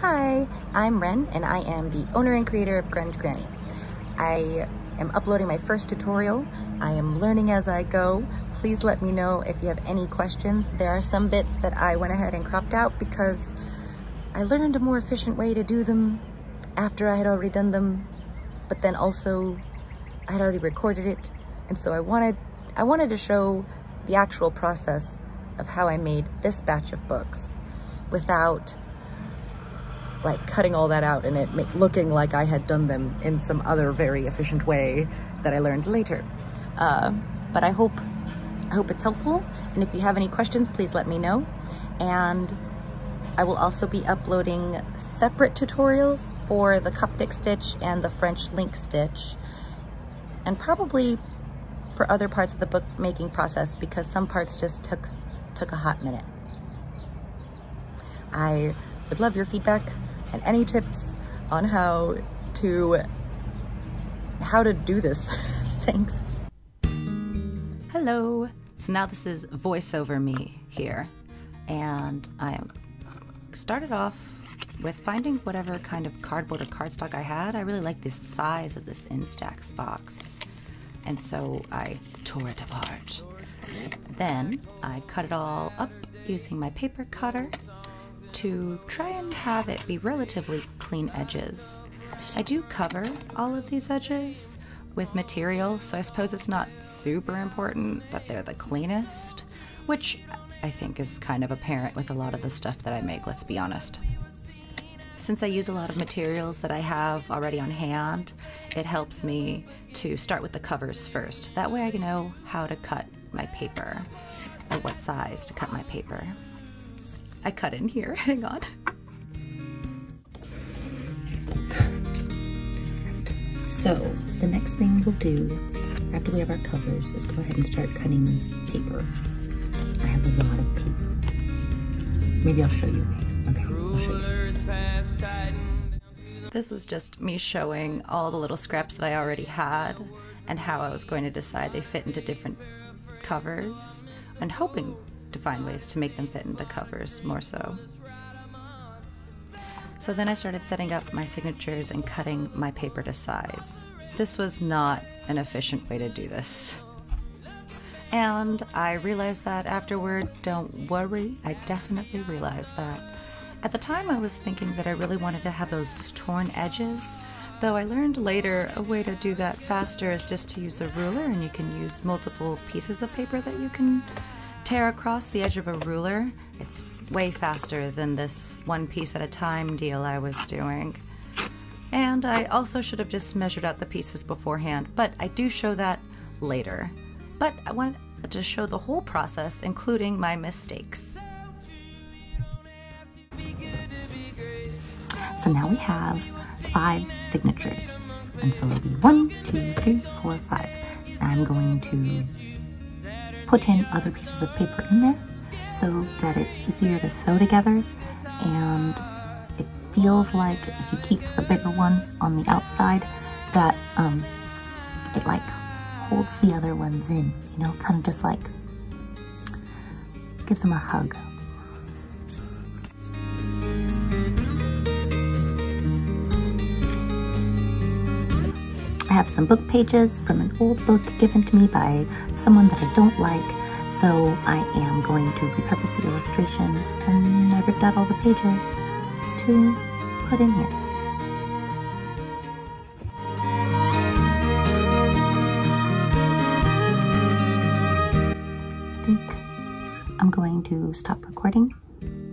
Hi, I'm Ren and I am the owner and creator of Grunge Granny. I am uploading my first tutorial. I am learning as I go. Please let me know if you have any questions. There are some bits that I went ahead and cropped out because I learned a more efficient way to do them after I had already done them, but then also I had already recorded it, and so I wanted to show the actual process of how I made this batch of books without like cutting all that out and it looking like I had done them in some other very efficient way that I learned later. But I hope it's helpful, and if you have any questions, please let me know. And I will also be uploading separate tutorials for the Coptic stitch and the French link stitch, and probably for other parts of the bookmaking process because some parts just took a hot minute. I would love your feedback and any tips on how to do this. Thanks. Hello. So now this is voiceover me here, and I started off with finding whatever kind of cardboard or cardstock I had. I really liked the size of this Instax box, and so I tore it apart. Then I cut it all up using my paper cutter to try and have it be relatively clean edges. I do cover all of these edges with material, so I suppose it's not super important that they're the cleanest, which I think is kind of apparent with a lot of the stuff that I make, let's be honest. Since I use a lot of materials that I have already on hand, it helps me to start with the covers first. That way I know how to cut my paper and what size to cut my paper. I cut in here, hang on. So the next thing we'll do after we have our covers is go ahead and start cutting paper. I have a lot of paper. Maybe I'll show you. Okay, I'll show you. This was just me showing all the little scraps that I already had and how I was going to decide they fit into different covers and hoping to find ways to make them fit into covers more so. So then I started setting up my signatures and cutting my paper to size. This was not an efficient way to do this. And I realized that afterward. Don't worry, I definitely realized that. At the time I was thinking that I really wanted to have those torn edges, though I learned later a way to do that faster is just to use a ruler, and you can use multiple pieces of paper that you can tear across the edge of a ruler. It's way faster than this one piece at a time deal I was doing. And I also should have just measured out the pieces beforehand, but I do show that later. But I wanted to show the whole process, including my mistakes. So now we have 5 signatures, and so it'll be 1, 2, 3, 4, 5. I'm going to put in other pieces of paper in there so that it's easier to sew together, and it feels like if you keep the bigger one on the outside that it like holds the other ones in, you know, kind of just like gives them a hug. I have some book pages from an old book given to me by someone that I don't like, so I am going to repurpose the illustrations, and I ripped out all the pages to put in here. I think I'm going to stop recording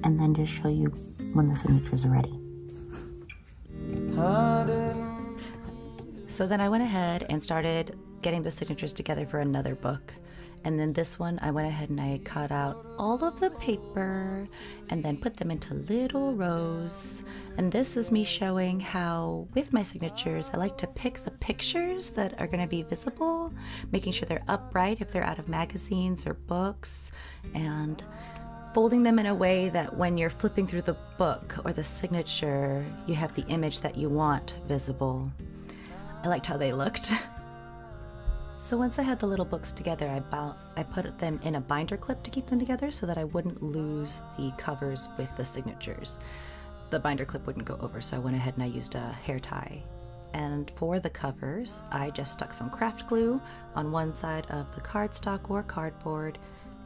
and then just show you when the signatures are ready. So then I went ahead and started getting the signatures together for another book. And then this one, I went ahead and I cut out all of the paper and then put them into little rows. And this is me showing how, with my signatures, I like to pick the pictures that are going to be visible, making sure they're upright if they're out of magazines or books, and folding them in a way that when you're flipping through the book or the signature, you have the image that you want visible. I liked how they looked. So once I had the little books together, I put them in a binder clip to keep them together so that I wouldn't lose the covers with the signatures. the binder clip wouldn't go over, so I went ahead and I used a hair tie. And for the covers, I just stuck some craft glue on one side of the cardstock or cardboard,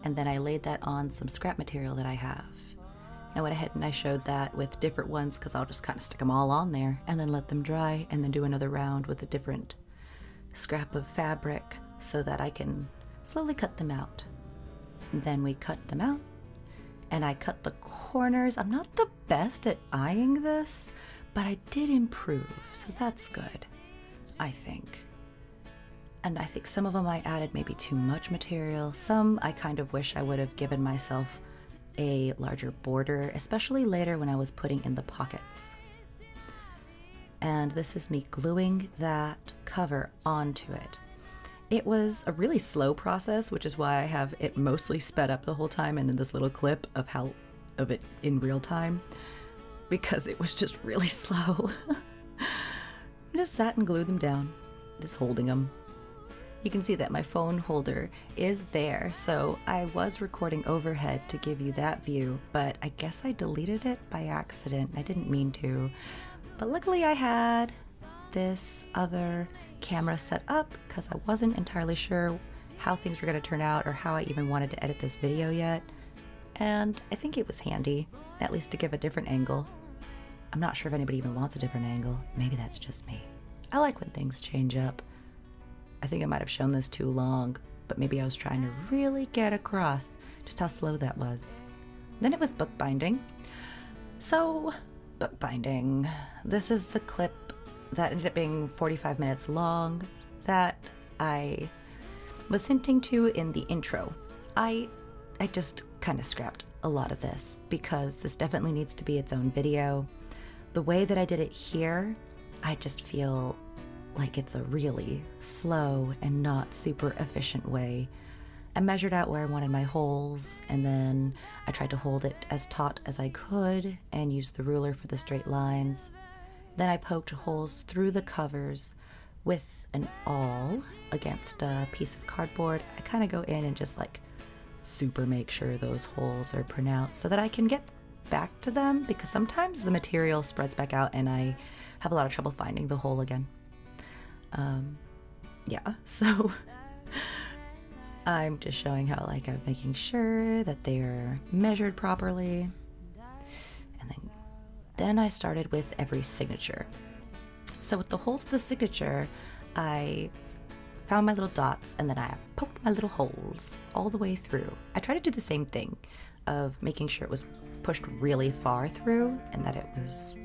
and then I laid that on some scrap material that I have. I went ahead and I showed that with different ones because I'll just kind of stick them all on there and then let them dry and then do another round with a different scrap of fabric so that I can slowly cut them out. And then we cut them out and I cut the corners. I'm not the best at eyeing this, but I did improve, so that's good, I think. And I think some of them I added maybe too much material. Some I kind of wish I would have given myself a larger border, especially later when I was putting in the pockets. And this is me gluing that cover onto it. It was a really slow process, which is why I have it mostly sped up the whole time and then this little clip of it in real time, because it was just really slow. I just sat and glued them down, just holding them. You can see that my phone holder is there, so I was recording overhead to give you that view, but I guess I deleted it by accident. I didn't mean to. But luckily I had this other camera set up because I wasn't entirely sure how things were going to turn out or how I even wanted to edit this video yet. And I think it was handy, at least to give a different angle. I'm not sure if anybody even wants a different angle. Maybe that's just me. I like when things change up. I think I might have shown this too long, but maybe I was trying to really get across just how slow that was. Then it was bookbinding. So, bookbinding. This is the clip that ended up being 45 minutes long that I was hinting to in the intro. I just kind of scrapped a lot of this because this definitely needs to be its own video. The way that I did it here, I just feel like it's a really slow and not super efficient way. I measured out where I wanted my holes, and then I tried to hold it as taut as I could and used the ruler for the straight lines. Then I poked holes through the covers with an awl against a piece of cardboard. I kind of go in and just like super make sure those holes are pronounced so that I can get back to them, because sometimes the material spreads back out and I have a lot of trouble finding the hole again. Yeah, so I'm just showing how like I'm making sure that they're measured properly. And then I started with every signature. So with the holes of the signature, I found my little dots and then I poked my little holes all the way through. I tried to do the same thing of making sure it was pushed really far through and that it was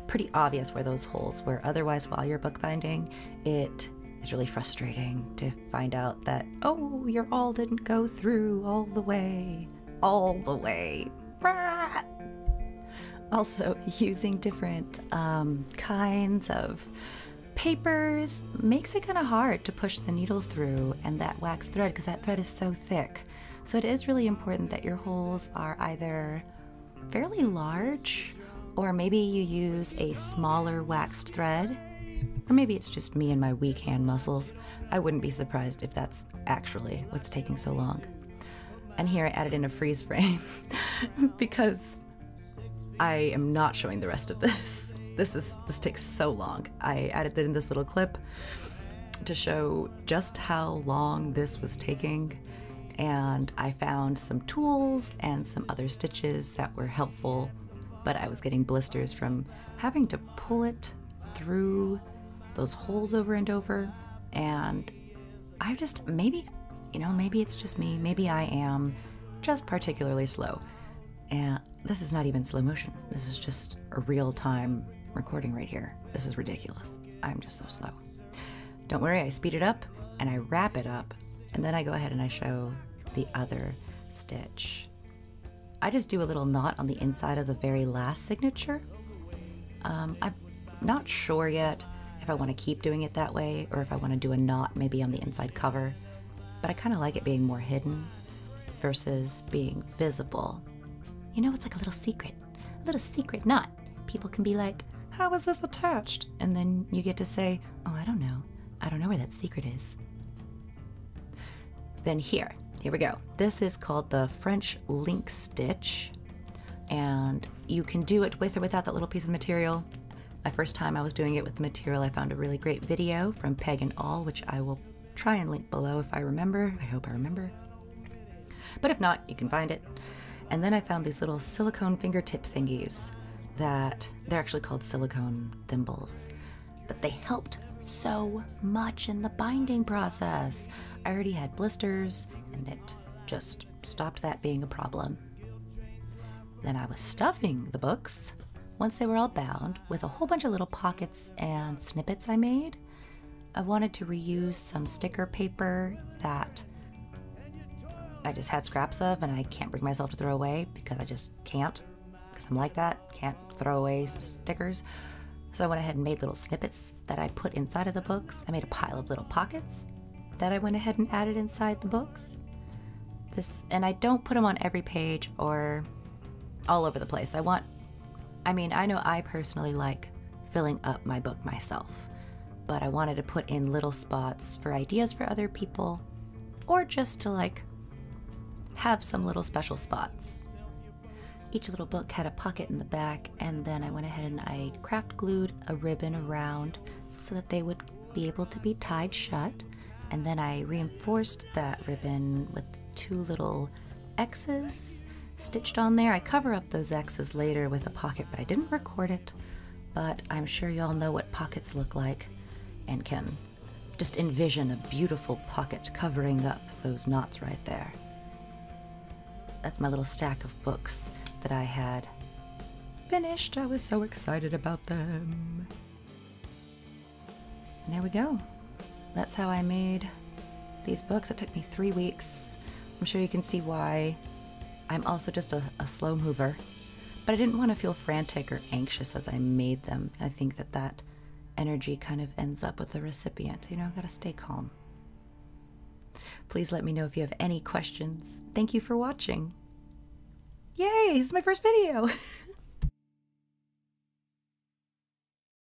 pretty obvious where those holes were. Otherwise, while you're bookbinding, it is really frustrating to find out that, oh, your awl didn't go through all the way. All the way. Also, using different kinds of papers makes it kind of hard to push the needle through and that wax thread, because that thread is so thick. So it is really important that your holes are either fairly large, or maybe you use a smaller waxed thread, or maybe it's just me and my weak hand muscles. I wouldn't be surprised if that's actually what's taking so long. And here I added in a freeze frame because I am not showing the rest of this. This takes so long. I added it in this little clip to show just how long this was taking, and I found some tools and some other stitches that were helpful, but I was getting blisters from having to pull it through those holes over and over, and I just, maybe it's just me, maybe I am just particularly slow. And this is not even slow motion. This is just a real-time recording right here. This is ridiculous. I'm just so slow. Don't worry, I speed it up and I wrap it up, and then I go ahead and I show the other stitch. I just do a little knot on the inside of the very last signature. I'm not sure yet if I want to keep doing it that way or if I want to do a knot maybe on the inside cover, but I kind of like it being more hidden versus being visible. You know, it's like a little secret knot. People can be like, how is this attached? And then you get to say, oh, I don't know. I don't know where that secret is. Then here we go. This is called the French link stitch. And you can do it with or without that little piece of material. My first time I was doing it with the material, I found a really great video from Pecan, which I will try and link below if I remember. I hope I remember. But if not, you can find it. And then I found these little silicone fingertip thingies that they're actually called silicone thimbles. But they helped so much in the binding process. I already had blisters and it just stopped that being a problem. Then I was stuffing the books once they were all bound with a whole bunch of little pockets and snippets I made. I wanted to reuse some sticker paper that I just had scraps of and I can't bring myself to throw away because I just can't, because I'm like that, can't throw away some stickers. So I went ahead and made little snippets that I put inside of the books. I made a pile of little pockets that I went ahead and added inside the books. And I don't put them on every page or all over the place. I know I personally like filling up my book myself, but I wanted to put in little spots for ideas for other people or just to like have some little special spots. Each little book had a pocket in the back, and then I went ahead and I craft glued a ribbon around so that they would be able to be tied shut. And then I reinforced that ribbon with 2 little X's stitched on there. I cover up those X's later with a pocket, but I didn't record it. But I'm sure you all know what pockets look like and can just envision a beautiful pocket covering up those knots right there. That's my little stack of books that I had finished. I was so excited about them. And there we go. That's how I made these books. It took me 3 weeks. I'm sure you can see why. I'm also just a slow mover, but I didn't want to feel frantic or anxious as I made them. I think that energy kind of ends up with the recipient. You know, gotta stay calm. Please let me know if you have any questions. Thank you for watching. Yay, this is my first video.